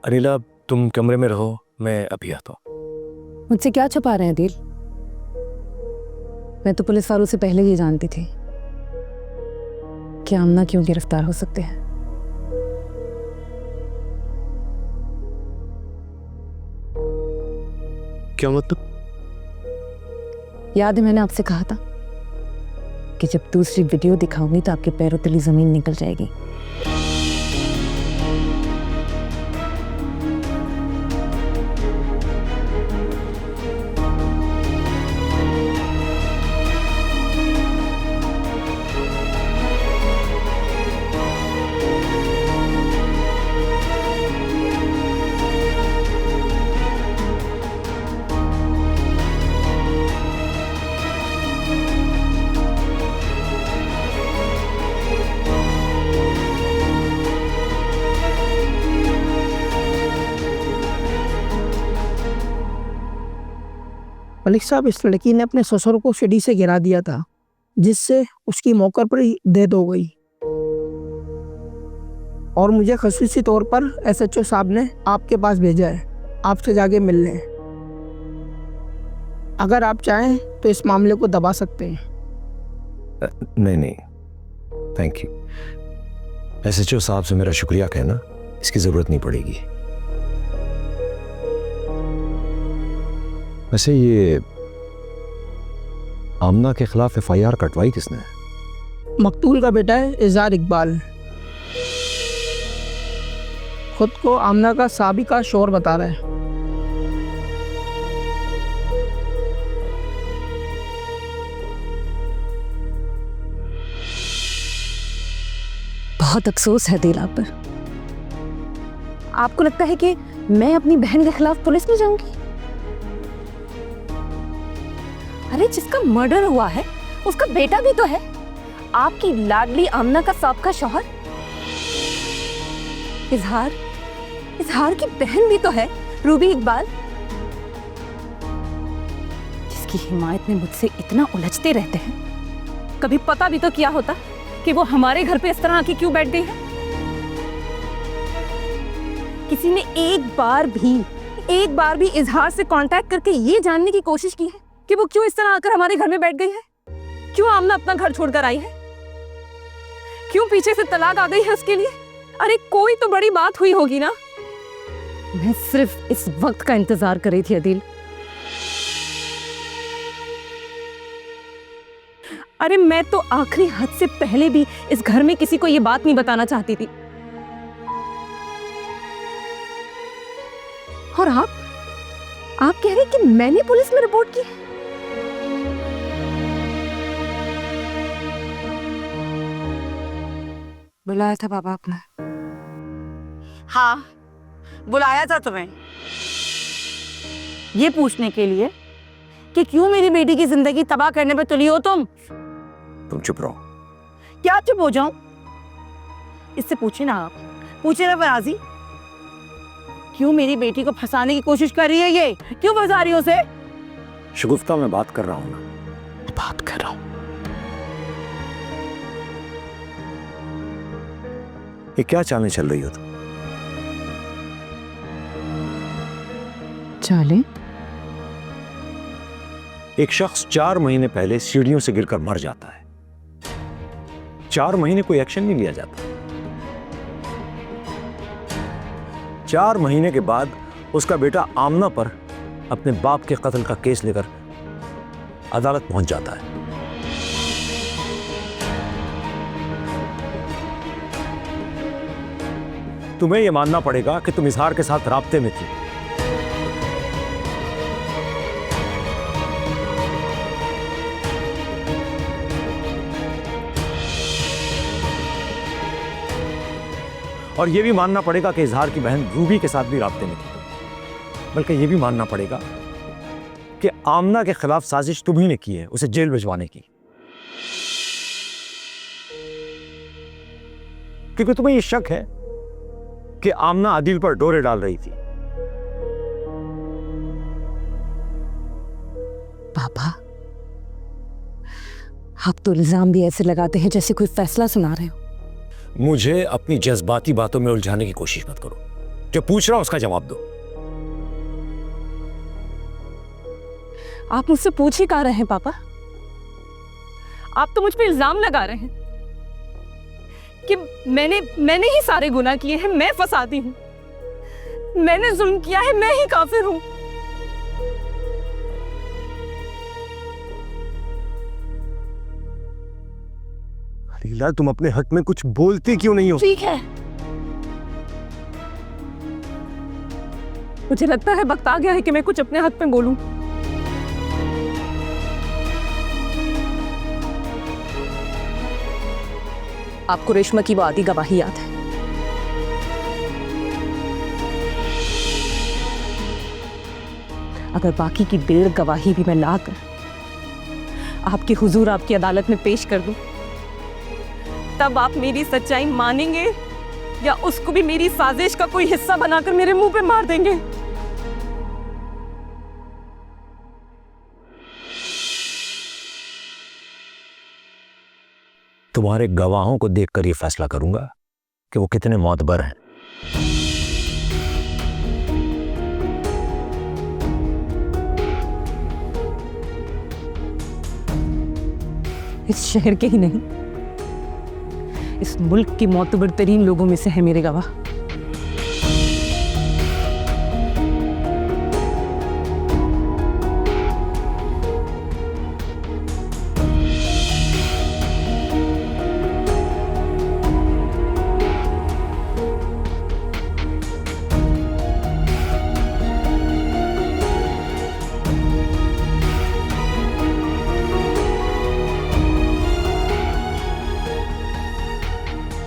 अनिला, तुम कमरे में रहो, मैं अभी आता हूँ। मुझसे क्या छुपा रहे हैं दिल? मैं तो पुलिस वालों से पहले ही जानती थी कि आमना क्यों गिरफ्तार हो सकते हैं। क्या मतलब? याद है मैंने आपसे कहा था कि जब दूसरी वीडियो दिखाऊंगी तो आपके पैरों तले जमीन निकल जाएगी। मलिक साहब, इस लड़की ने अपने ससुर को सीढ़ी से गिरा दिया था, जिससे उसकी मौके पर ही डेथ हो गई। और मुझे खसूसी तौर पर एसएचओ साहब ने आपके पास भेजा है, आपसे जाके मिल लें। अगर आप चाहें तो इस मामले को दबा सकते हैं। नहीं नहीं, थैंक यू। एसएचओ साहब से मेरा शुक्रिया कहना, इसकी जरूरत नहीं पड़ेगी। वैसे ये आमना के खिलाफ एफआईआर कटवाई किसने? मकतूल का बेटा है इजहार इकबाल। खुद को आमना का साबिका शोर बता रहा है। बहुत अफसोस है दिल आप पर। आपको लगता है कि मैं अपनी बहन के खिलाफ पुलिस में जाऊंगी? अरे जिसका मर्डर हुआ है उसका बेटा भी तो है, आपकी लाडली आमना का साबका शौहर। इजहार की बहन भी तो है, रूबी इकबाल, जिसकी हिमायत में मुझसे इतना उलझते रहते हैं। कभी पता भी तो किया होता कि वो हमारे घर पे इस तरह आके क्यों बैठ गई है। किसी ने एक बार भी इजहार से कांटेक्ट करके ये जानने की कोशिश की है कि वो क्यों इस तरह आकर हमारे घर में बैठ गई है? क्यों आमना अपना घर छोड़कर आई है? क्यों पीछे से तलाक आ गई है उसके लिए? अरे कोई तो बड़ी बात हुई होगी ना। मैं सिर्फ इस वक्त का इंतजार कर रही थी अदिल। अरे मैं तो आखिरी हद से पहले भी इस घर में किसी को ये बात नहीं बताना चाहती थी। और आप कह रहे कि मैंने पुलिस में रिपोर्ट की? बुलाया था बाबा आपने? हाँ, बुलाया था तुम्हें ये पूछने के लिए कि क्यों मेरी बेटी की जिंदगी तबाह करने पर तुली हो तुम। चुप रहो। क्या चुप हो जाऊं? इससे पूछे ना, आप पूछे ना फराजी, क्यों मेरी बेटी को फंसाने की कोशिश कर रही है? ये क्यों फंसा रही हो उसे? शगुफ्ता, मैं बात कर रहा हूं ना, बात कर रहा हूं। ये क्या चालें चल रही हो तुम? चालें? एक शख्स 4 महीने पहले सीढ़ियों से गिरकर मर जाता है, 4 महीने कोई एक्शन नहीं लिया जाता। 4 महीने के बाद उसका बेटा आमना पर अपने बाप के कत्ल का केस लेकर अदालत पहुंच जाता है। तुम्हें यह मानना पड़ेगा कि तुम इजहार के साथ राब्ते में थी। और यह भी मानना पड़ेगा कि इजहार की बहन रूबी के साथ भी राब्ते में थी। बल्कि यह भी मानना पड़ेगा कि आमना के खिलाफ साजिश तुम्ही ने की है, उसे जेल भिजवाने की। क्योंकि तुम्हें यह शक है कि आमना आदिल पर डोरे डाल रही थी। पापा, आप तो इल्जाम भी ऐसे लगाते हैं जैसे कोई फैसला सुना रहे हो। मुझे अपनी जज्बाती बातों में उलझाने की कोशिश मत करो। जो पूछ रहा हूं उसका जवाब दो। आप मुझसे पूछ ही कहा रहे हैं पापा? आप तो मुझ पे इल्जाम लगा रहे हैं कि मैंने ही सारे गुनाह किए हैं, मैं फसादी हूं, मैंने जुल्म किया है, मैं ही काफिर हूं। लीला, तुम अपने हक में कुछ बोलती क्यों नहीं हो? ठीक है, मुझे लगता है वक्त आ गया है कि मैं कुछ अपने हक में बोलूं। आपको रेशमा की वो आधी गवाही याद है? अगर बाकी की 1.5 गवाही भी मैं लाकर आपकी हुजूर, आपकी अदालत में पेश कर दूं, तब आप मेरी सच्चाई मानेंगे या उसको भी मेरी साजिश का कोई हिस्सा बनाकर मेरे मुंह पे मार देंगे? तुम्हारे गवाहों को देखकर यह फैसला करूंगा कि वो कितने मोतबर हैं। इस शहर के ही नहीं, इस मुल्क के मोतबर तरीन लोगों में से है मेरे गवाह।